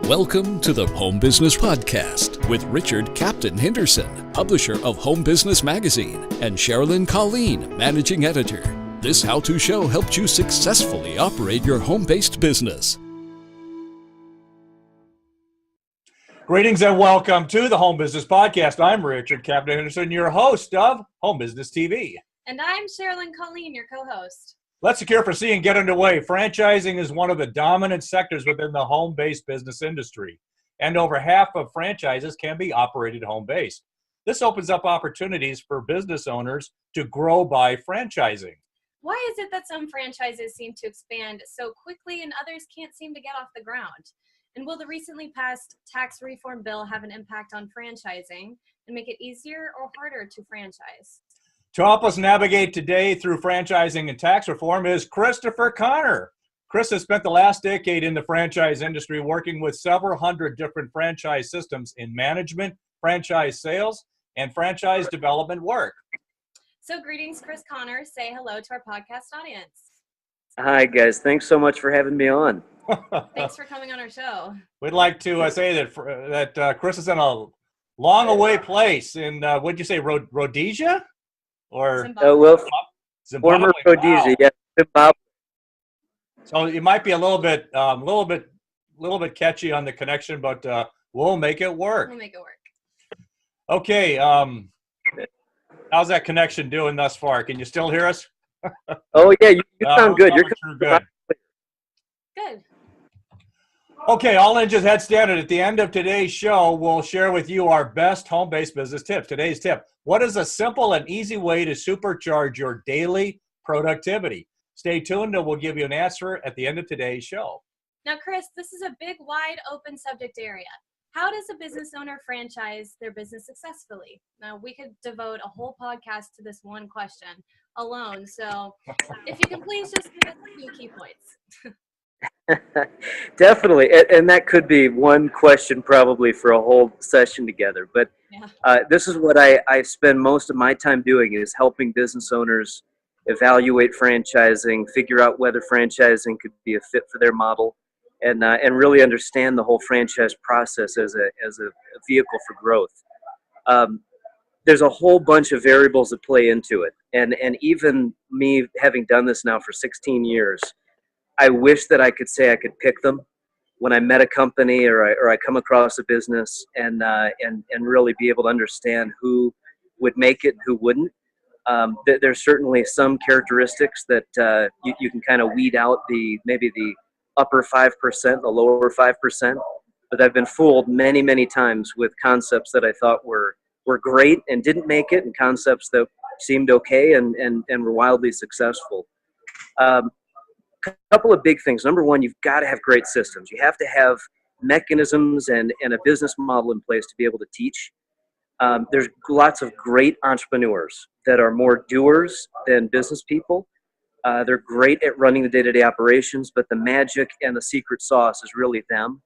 Welcome to the Home Business Podcast with Richard Captain Henderson, publisher of Home Business Magazine, and Sherilyn Colleen, managing editor. This how-to show helps you successfully operate your home-based business. Greetings and welcome to the Home Business Podcast. I'm Richard Captain Henderson, your host of Home Business TV. And I'm Sherilyn Colleen, your co-host. Let's secure, foresee, and get underway. Franchising is one of the dominant sectors within the home-based business industry, and over half of franchises can be operated home-based. This opens up opportunities for business owners to grow by franchising. Why is it that some franchises seem to expand so quickly and others can't seem to get off the ground? And will the recently passed tax reform bill have an impact on franchising and make it easier or harder to franchise? To help us navigate today through franchising and tax reform is Christopher Connor. Chris has spent the last decade in the franchise industry working with several hundred different franchise systems in management, franchise sales, and franchise development work. So greetings, Chris Connor. Say hello to our podcast audience. Hi, guys. Thanks so much for having me on. Thanks for coming on our show. We'd like to say that Chris is in a long away place in, what'd you say, Rhodesia? Or Zimbabwe. Former Rhodesia, wow. Zimbabwe. So it might be a little bit catchy on the connection, but we'll make it work. We'll make it work. Okay. How's that connection doing thus far? Can you still hear us? Oh yeah, you sound good. You're good. Good. Okay, all engines head standard. At the end of today's show, we'll share with you our best home-based business tips. Today's tip: what is a simple and easy way to supercharge your daily productivity? Stay tuned and we'll give you an answer at the end of today's show. Now, Chris, this is a big, wide open subject area. How does a business owner franchise their business successfully? Now, we could devote a whole podcast to this one question alone. So if you can please just give us a few key points. Definitely, and that could be one question probably for a whole session together. But this is what I spend most of my time doing, is helping business owners evaluate franchising, figure out whether franchising could be a fit for their model, and really understand the whole franchise process as a vehicle for growth. There's a whole bunch of variables that play into it, and even me having done this now for 16 years, I wish that I could say I could pick them when I met a company or I come across a business and really be able to understand who would make it and who wouldn't. There's certainly some characteristics that you can kind of weed out, maybe the upper 5%, the lower 5%. But I've been fooled many, many times with concepts that I thought were great and didn't make it, and concepts that seemed okay and were wildly successful. Couple of big things. Number one, you've got to have great systems. You have to have mechanisms and a business model in place to be able to teach. There's lots of great entrepreneurs that are more doers than business people. They're great at running the day-to-day operations, but the magic and the secret sauce is really them.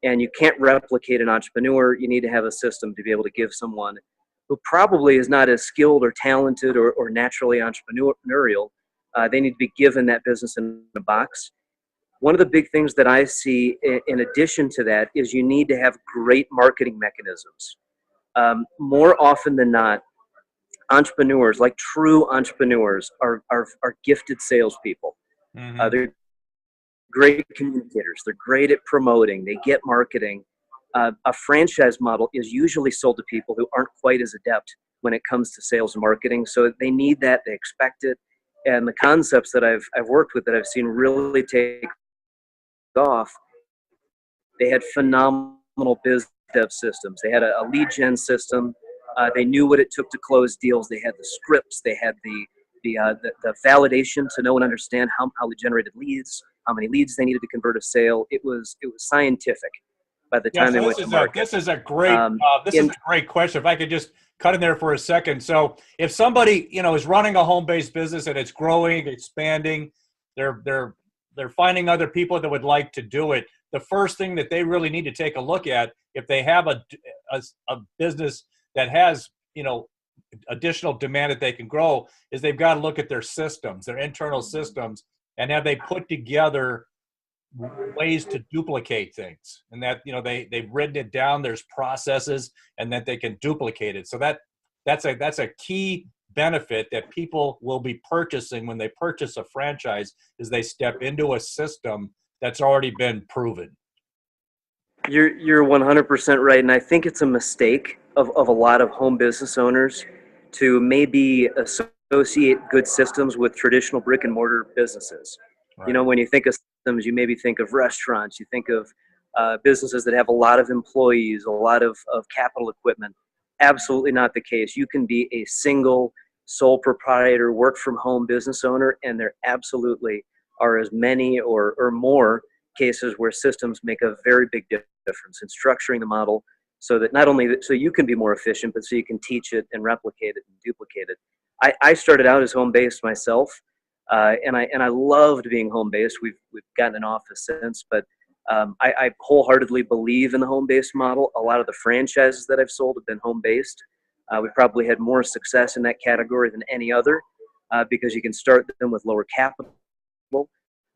And you can't replicate an entrepreneur. You need to have a system to be able to give someone who probably is not as skilled or talented or naturally entrepreneurial. They need to be given that business in a box. One of the big things that I see in addition to that is you need to have great marketing mechanisms. More often than not, entrepreneurs, like true entrepreneurs, are gifted salespeople. Mm-hmm. They're great communicators. They're great at promoting. They get marketing. A franchise model is usually sold to people who aren't quite as adept when it comes to sales and marketing. So they need that. They expect it. And the concepts that I've worked with that I've seen really take off, they had phenomenal biz dev systems. They had a lead gen system. They knew what it took to close deals. They had the scripts. They had the validation to know and understand how they generated leads, how many leads they needed to convert a sale. It was scientific by the time they went to market. This is a great question. If I could just cut in there for a second. So if somebody, is running a home-based business and it's growing, expanding, they're finding other people that would like to do it. The first thing that they really need to take a look at, if they have a business that has, additional demand that they can grow, is they've got to look at their systems, their internal systems, and have they put together ways to duplicate things, and that they've written it down. There's processes, and that they can duplicate it. So that's a key benefit that people will be purchasing when they purchase a franchise, is they step into a system that's already been proven. You're 100% right, and I think it's a mistake of a lot of home business owners to maybe associate good systems with traditional brick and mortar businesses. Right. When you think of systems, you maybe think of restaurants, you think of businesses that have a lot of employees, a lot of capital equipment. Absolutely not the case. You can be a single sole proprietor, work from home business owner, and there absolutely are as many or more cases where systems make a very big difference in structuring the model, so that not only so you can be more efficient, but so you can teach it and replicate it and duplicate it. I started out as home based myself, and I loved being home based. We've gotten an office since, but I wholeheartedly believe in the home based model. A lot of the franchises that I've sold have been home based. We probably had more success in that category than any other, because you can start them with lower capital.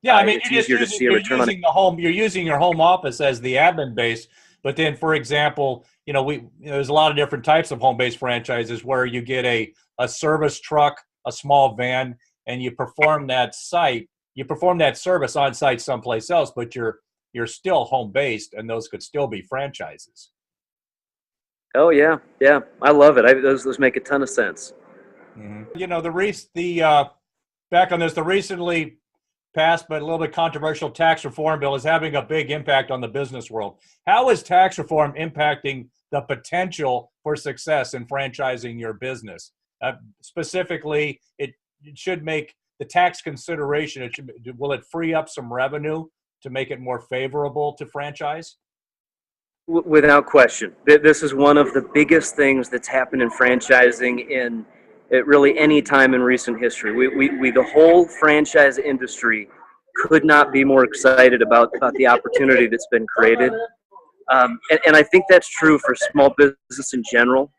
Yeah, I mean, you're using your home office as the admin base. But then, for example, there's a lot of different types of home-based franchises where you get a service truck, a small van, and you perform that service on site someplace else, but you're still home-based, and those could still be franchises. Oh yeah, I love it. Those make a ton of sense. Mm-hmm. Back on this, the recently passed but a little bit controversial tax reform bill is having a big impact on the business world. How is tax reform impacting the potential for success in franchising your business? Specifically, it should make the tax consideration, will it free up some revenue to make it more favorable to franchise? Without question. This is one of the biggest things that's happened in franchising in really any time in recent history. We the whole franchise industry could not be more excited about the opportunity that's been created. And I think that's true for small business in general.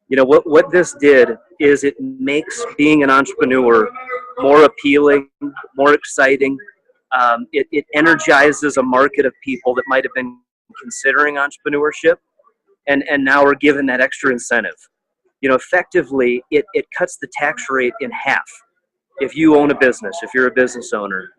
What this did is it makes being an entrepreneur more appealing, more exciting. It energizes a market of people that might have been considering entrepreneurship and now are given that extra incentive. Effectively, it cuts the tax rate in half if you own a business, if you're a business owner.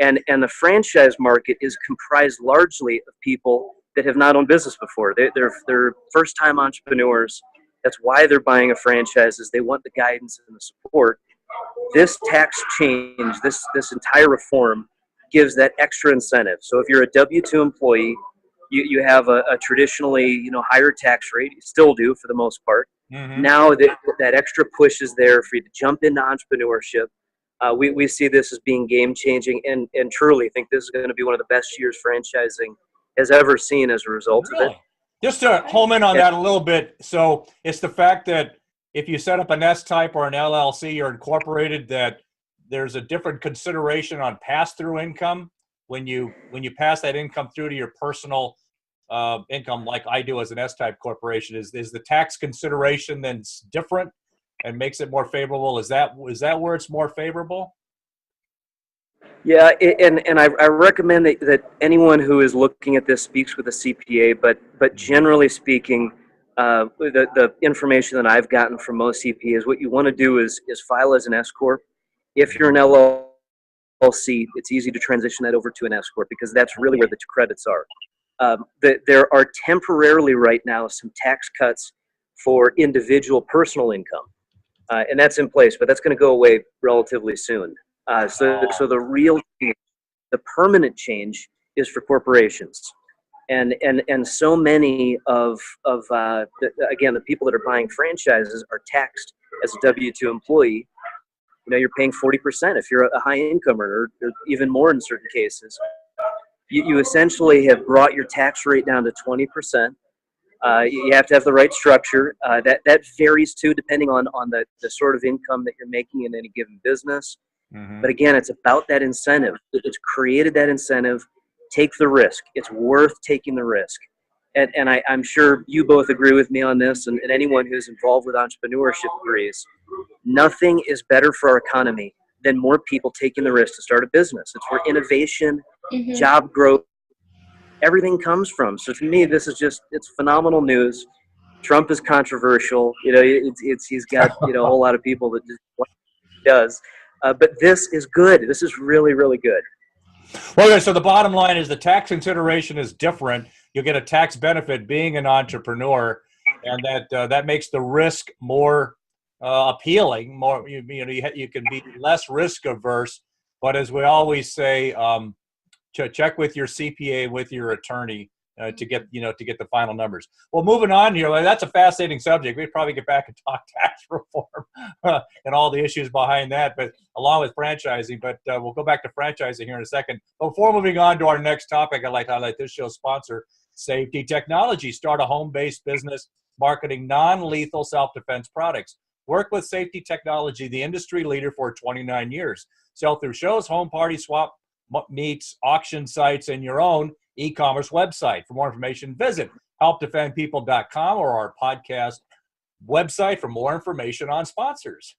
And the franchise market is comprised largely of people that have not owned business before. They're first-time entrepreneurs. That's why they're buying a franchise, is they want the guidance and the support. This tax change, this entire reform, gives that extra incentive. So if you're a W-2 employee, you have a traditionally higher tax rate. You still do for the most part. Mm-hmm. Now that extra push is there for you to jump into entrepreneurship. We see this as being game changing, and truly think this is going to be one of the best years franchising has ever seen as a result of it. Just to home in on that a little bit. So it's the fact that if you set up an S-type or an LLC or incorporated, that there's a different consideration on pass-through income when you pass that income through to your personal income, like I do as an S-type corporation. Is the tax consideration then different and makes it more favorable? Is that where it's more favorable? Yeah, and I recommend that anyone who is looking at this speaks with a CPA, but generally speaking, the information that I've gotten from most CPAs, what you want to do is file as an S-corp. If you're an LLC, it's easy to transition that over to an S-corp because that's really where the credits are. There are temporarily right now some tax cuts for individual personal income, and that's in place, but that's going to go away relatively soon. So the real change, the permanent change, is for corporations, and so many of the people that are buying franchises are taxed as a W-2 employee. You're paying 40% if you're a high income earner, or even more in certain cases. You essentially have brought your tax rate down to 20%. You have to have the right structure. That varies too, depending on the sort of income that you're making in any given business. Mm-hmm. But again, it's about that incentive. It's created that incentive. Take the risk. It's worth taking the risk. And I'm sure you both agree with me on this, and anyone who's involved with entrepreneurship agrees. Nothing is better for our economy then more people taking the risk to start a business. It's where innovation, job growth, everything comes from. So to me, it's phenomenal news. Trump is controversial. He's got, a whole lot of people that just what he does. But this is good. This is really, really good. Well, okay, so the bottom line is the tax consideration is different. You'll get a tax benefit being an entrepreneur, and that makes the risk more appealing. More, you can be less risk averse. But as we always say, check with your CPA, with your attorney to get the final numbers. Well, moving on here, that's a fascinating subject. We'd probably get back and talk tax reform and all the issues behind that, but along with franchising. But we'll go back to franchising here in a second. Before moving on to our next topic, I'd like to highlight this show's sponsor, Safety Technology. Start a home-based business marketing non-lethal self-defense products. Work with Safety Technology, the industry leader for 29 years. Sell through shows, home party, swap meets, auction sites, and your own e-commerce website. For more information, visit helpdefendpeople.com or our podcast website for more information on sponsors.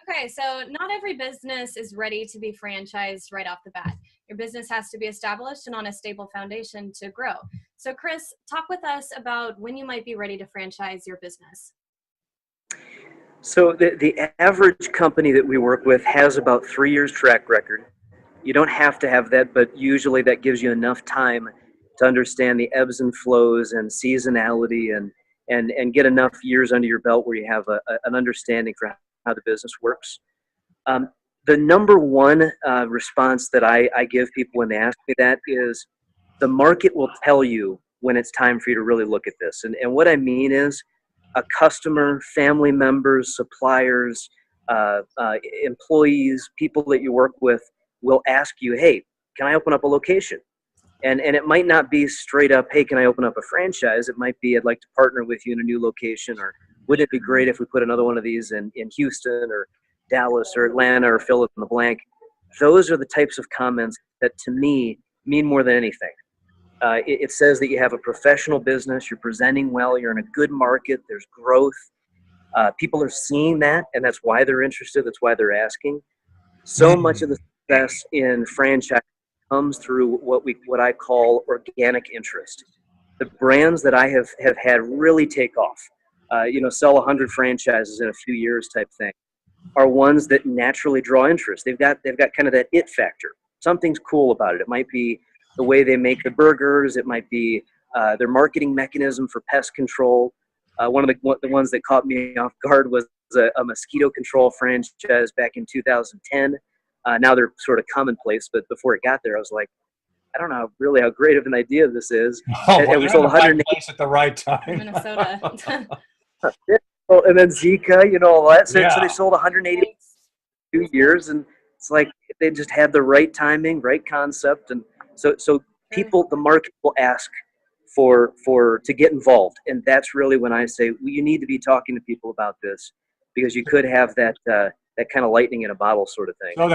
Okay, so not every business is ready to be franchised right off the bat. Your business has to be established and on a stable foundation to grow. So Chris, talk with us about when you might be ready to franchise your business. So the average company that we work with has about 3 years track record. You don't have to have that, but usually that gives you enough time to understand the ebbs and flows and seasonality and get enough years under your belt where you have an understanding for how the business works. The number one response that I give people when they ask me that is the market will tell you when it's time for you to really look at this. And what I mean is a customer, family members, suppliers, employees, people that you work with will ask you, hey, can I open up a location? And it might not be straight up, hey, can I open up a franchise? It might be, I'd like to partner with you in a new location, or wouldn't it be great if we put another one of these in Houston or Dallas or Atlanta or fill in the blank? Those are the types of comments that to me mean more than anything. It says that you have a professional business, you're presenting well, you're in a good market, there's growth. People are seeing that, and that's why they're interested, that's why they're asking. So much of the success in franchise comes through what I call organic interest. The brands that I have had really take off, sell 100 franchises in a few years type thing, are ones that naturally draw interest. They've got kind of that it factor. Something's cool about it. It might be the way they make the burgers. It might be their marketing mechanism for pest control. One of the ones that caught me off guard was a mosquito control franchise back in 2010. Now they're sort of commonplace, but before it got there, I was like, I don't know really how great of an idea this is. And we sold 180 at the right time. Minnesota. And then Zika, all that. So they sold 180 2 years, and it's like they just had the right timing, right concept, and so people, the market will ask to get involved, and that's really when I say you need to be talking to people about this, because you could have that kind of lightning in a bottle sort of thing. So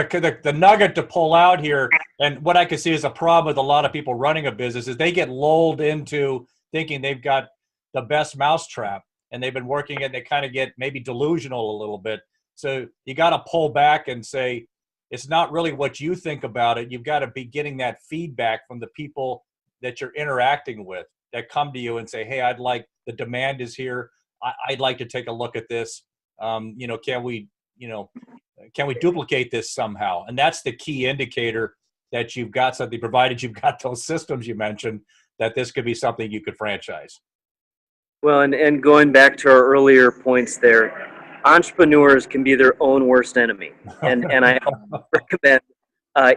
the nugget to pull out here, and what I can see is a problem with a lot of people running a business, is they get lulled into thinking they've got the best mousetrap, and they've been working it, and they kind of get maybe delusional a little bit. So you got to pull back and say, it's not really what you think about it. You've got to be getting that feedback from the people that you're interacting with that come to you and say, hey, the demand is here. I'd like to take a look at this. Can we duplicate this somehow? And that's the key indicator that you've got something, provided you've got those systems you mentioned, that this could be something you could franchise. Well, and going back to our earlier points there, entrepreneurs can be their own worst enemy. And I recommend,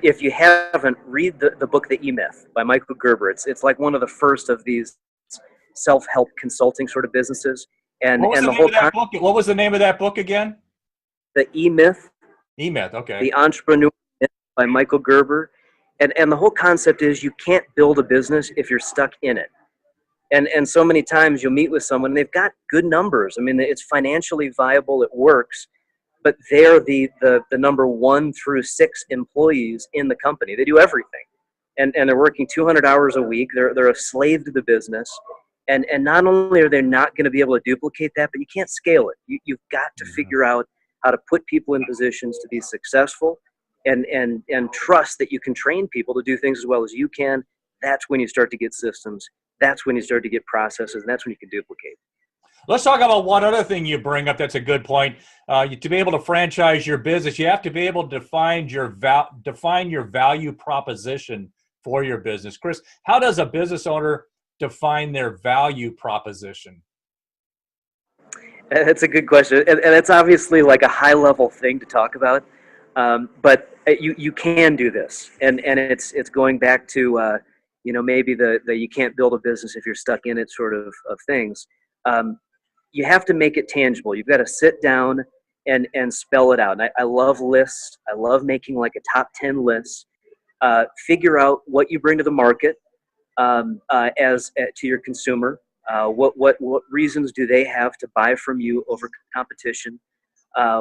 if you haven't, read the book, The E-Myth by Michael Gerber. It's like one of the first of these self-help consulting sort of businesses. And what was the name of that book again? The E-Myth. E-Myth, okay. The Entrepreneur Myth by Michael Gerber. And the whole concept is you can't build a business if you're stuck in it. And so many times you'll meet with someone, and they've got good numbers. I mean, it's financially viable, it works, but they're the number 1 through 6 employees in the company. They do everything. And they're working 200 hours a week. They're a slave to the business. And not only are they not going to be able to duplicate that, but you can't scale it. You've got to figure out how to put people in positions to be successful, and trust that you can train people to do things as well as you can. That's when you start to get systems. That's when you start to get processes, and that's when you can duplicate. Let's talk about one other thing you bring up. That's a good point. To be able to franchise your business, you have to be able to define your value proposition for your business. Chris, how does a business owner define their value proposition? That's a good question, and it's obviously like a high-level thing to talk about, but you can do this, and it's going back to maybe the you can't build a business if you're stuck in it sort of things. You have to make it tangible. You've got to sit down and spell it out. And I love lists. I love making like a top 10 list. Figure out what you bring to the market to your consumer. What reasons do they have to buy from you over competition?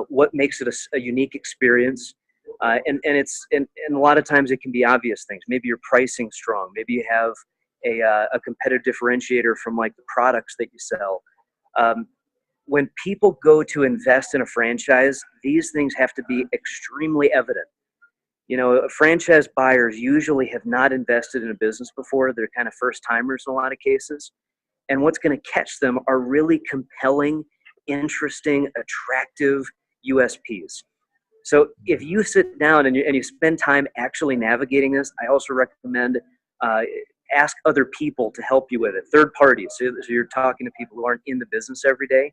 What makes it a unique experience? And a lot of times it can be obvious things. Maybe your pricing strong. Maybe you have a competitive differentiator from like the products that you sell. When people go to invest in a franchise, these things have to be extremely evident. Franchise buyers usually have not invested in a business before. They're kind of first timers in a lot of cases. And what's going to catch them are really compelling, interesting, attractive USPs. So if you sit down and you spend time actually navigating this, I also recommend ask other people to help you with it, third parties. So you're talking to people who aren't in the business every day.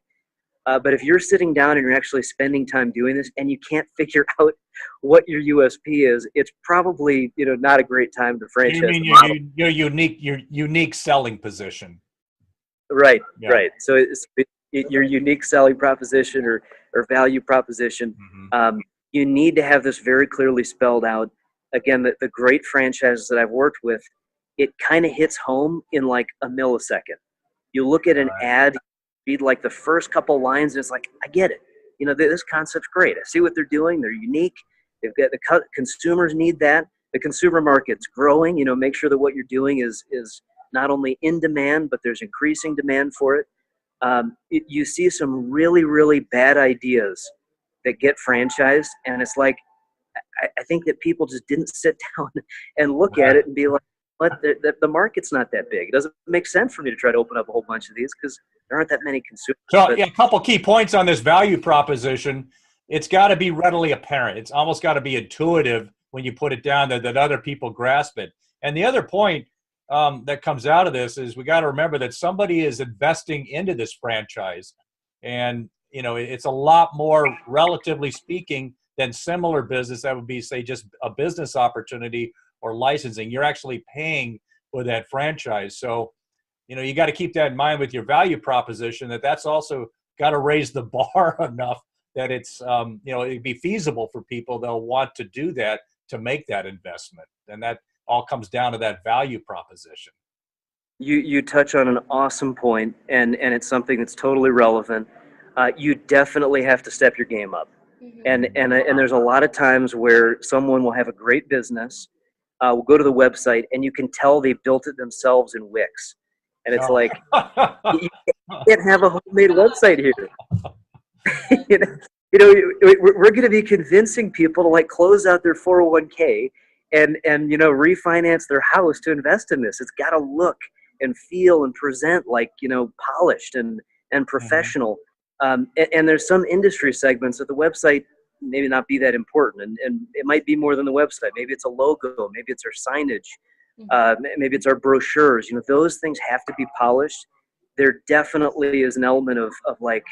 But if you're sitting down and you're actually spending time doing this and you can't figure out what your USP is, it's probably not a great time to franchise. You mean your unique selling position? Right, yeah. Right. So it's your unique selling proposition or value proposition. Mm-hmm. You need to have this very clearly spelled out. Again, the great franchises that I've worked with, it kind of hits home in like a millisecond. You look at an ad, read like the first couple lines, and it's like, I get it. This concept's great. I see what they're doing. They're unique. They've got the consumers need that. The consumer market's growing. Make sure that what you're doing is not only in demand, but there's increasing demand for it. You see some really, really bad ideas that get franchised, and it's like, I think that people just didn't sit down and look at it and be like, but the market's not that big. It doesn't make sense for me to try to open up a whole bunch of these because there aren't that many consumers. So a couple key points on this value proposition. It's got to be readily apparent. It's almost got to be intuitive when you put it down that other people grasp it. And the other point that comes out of this is we got to remember that somebody is investing into this franchise. And, it's a lot more, relatively speaking, than similar business that would be, say, just a business opportunity or licensing. You're actually paying for that franchise. So, you got to keep that in mind with your value proposition, that's also got to raise the bar enough that it's, it'd be feasible for people. They'll want to do that to make that investment. And that all comes down to that value proposition. You touch on an awesome point, and it's something that's totally relevant. You definitely have to step your game up. Mm-hmm. And there's a lot of times where someone will have a great business, will go to the website, and you can tell they built it themselves in Wix. And it's like, you can't have a homemade website here. We're going to be convincing people to like close out their 401k and refinance their house to invest in this. It's got to look and feel and present like polished and professional. Mm-hmm. And there's some industry segments that the website maybe not be that important, and it might be more than the website. Maybe it's a logo, maybe it's our signage, maybe it's our brochures. Those things have to be polished. There definitely is an element of like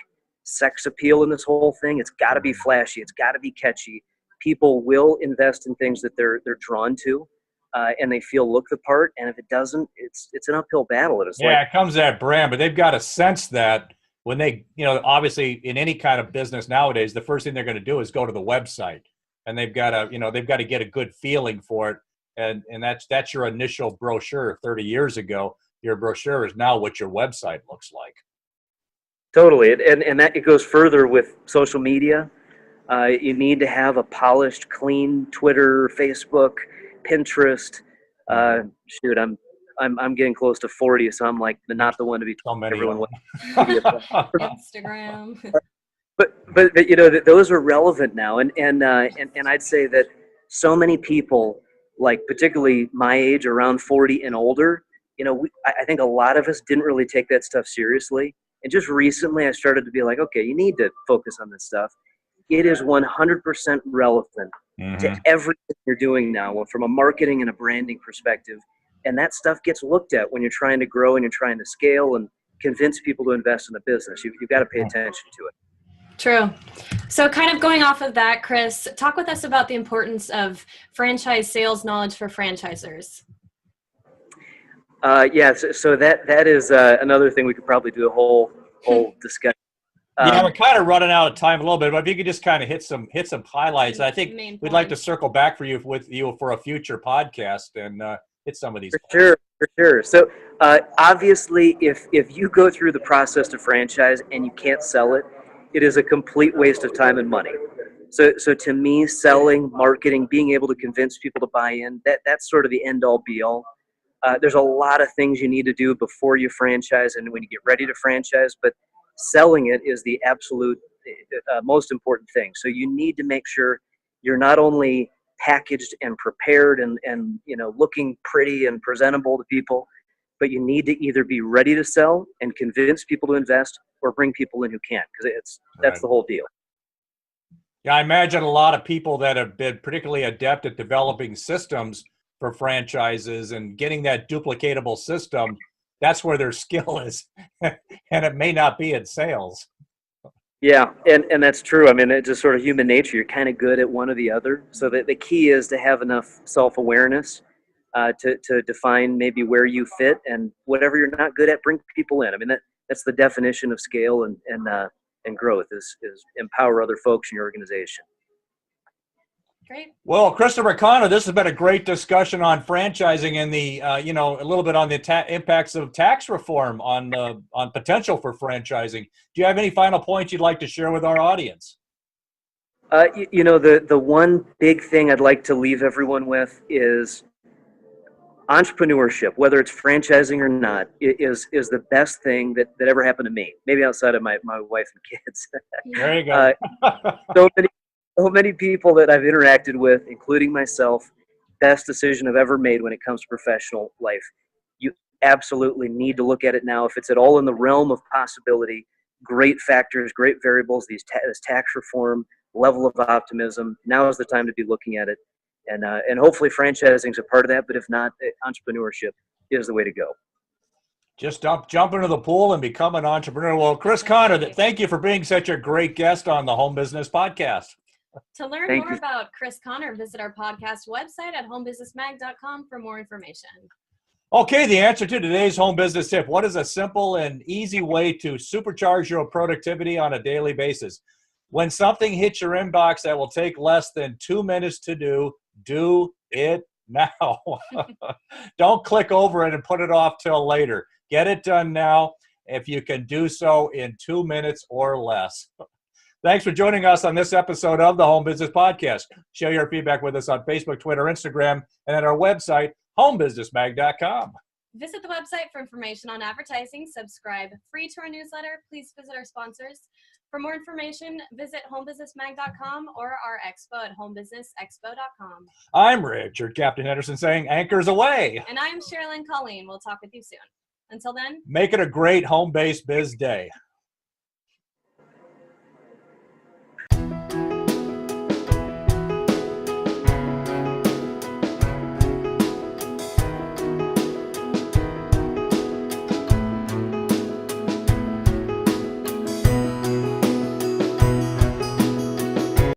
sex appeal in this whole thing. It's got to be flashy. It's got to be catchy. People will invest in things that they're drawn to, and they feel look the part. And if it doesn't, it's an uphill battle. It comes that brand, but they've got to sense that when they, obviously in any kind of business nowadays, the first thing they're going to do is go to the website, and they've got to get a good feeling for it. And that's your initial brochure 30 years ago. Your brochure is now what your website looks like. Totally. And that it goes further with social media. You need to have a polished, clean Twitter, Facebook, Pinterest. I'm getting close to 40, so I'm like not the one to be telling everyone what. Instagram. but those are relevant now, and I'd say that so many people, like particularly my age, around 40 and older, I think a lot of us didn't really take that stuff seriously. And just recently, I started to be like, okay, you need to focus on this stuff. It is 100% relevant to everything you're doing now, from a marketing and a branding perspective. And that stuff gets looked at when you're trying to grow and you're trying to scale and convince people to invest in a business. You've got to pay attention to it. True. So kind of going off of that, Chris, talk with us about the importance of franchise sales knowledge for franchisors. So that is another thing we could probably do a whole discussion. Yeah, we're kind of running out of time a little bit, but if you could just kind of hit some highlights. I think we'd like to circle back with you for a future podcast and hit some of these. For sure. So obviously, if you go through the process to franchise and you can't sell it, it is a complete waste of time and money. So to me, selling, marketing, being able to convince people to buy in, that's sort of the end all be all. There's a lot of things you need to do before you franchise and when you get ready to franchise, but selling it is the absolute most important thing. So you need to make sure you're not only packaged and prepared and looking pretty and presentable to people, but you need to either be ready to sell and convince people to invest or bring people in who can't, because that's the whole deal. Yeah, I imagine a lot of people that have been particularly adept at developing systems for franchises and getting that duplicatable system, that's where their skill is. And it may not be in sales. Yeah, and that's true. I mean, it's just sort of human nature. You're kind of good at one or the other. So the key is to have enough self-awareness to define maybe where you fit, and whatever you're not good at, bring people in. I mean, that's the definition of scale and growth is empower other folks in your organization. Great. Well, Christopher Connor, this has been a great discussion on franchising and the a little bit on the impacts of tax reform on potential for franchising. Do you have any final points you'd like to share with our audience? The one big thing I'd like to leave everyone with is entrepreneurship, whether it's franchising or not, is the best thing that ever happened to me. Maybe outside of my wife and kids. There you go. So many people that I've interacted with, including myself, best decision I've ever made when it comes to professional life. You absolutely need to look at it now. If it's at all in the realm of possibility, great factors, great variables, this tax reform, level of optimism, now is the time to be looking at it. And hopefully franchising is a part of that, but if not, entrepreneurship is the way to go. Just jump into the pool and become an entrepreneur. Well, Chris Connor, thank you for being such a great guest on the Home Business Podcast. To learn more about Chris Connor, visit our podcast website at homebusinessmag.com for more information. Okay, the answer to today's home business tip. What is a simple and easy way to supercharge your productivity on a daily basis? When something hits your inbox that will take less than 2 minutes to do it now. Don't click over it and put it off till later. Get it done now if you can do so in 2 minutes or less. Thanks for joining us on this episode of the Home Business Podcast. Share your feedback with us on Facebook, Twitter, Instagram, and at our website, homebusinessmag.com. Visit the website for information on advertising. Subscribe free to our newsletter. Please visit our sponsors. For more information, visit homebusinessmag.com or our expo at homebusinessexpo.com. I'm Richard Captain Henderson saying anchors away. And I'm Sherilyn Colleen. We'll talk with you soon. Until then, make it a great home-based biz day.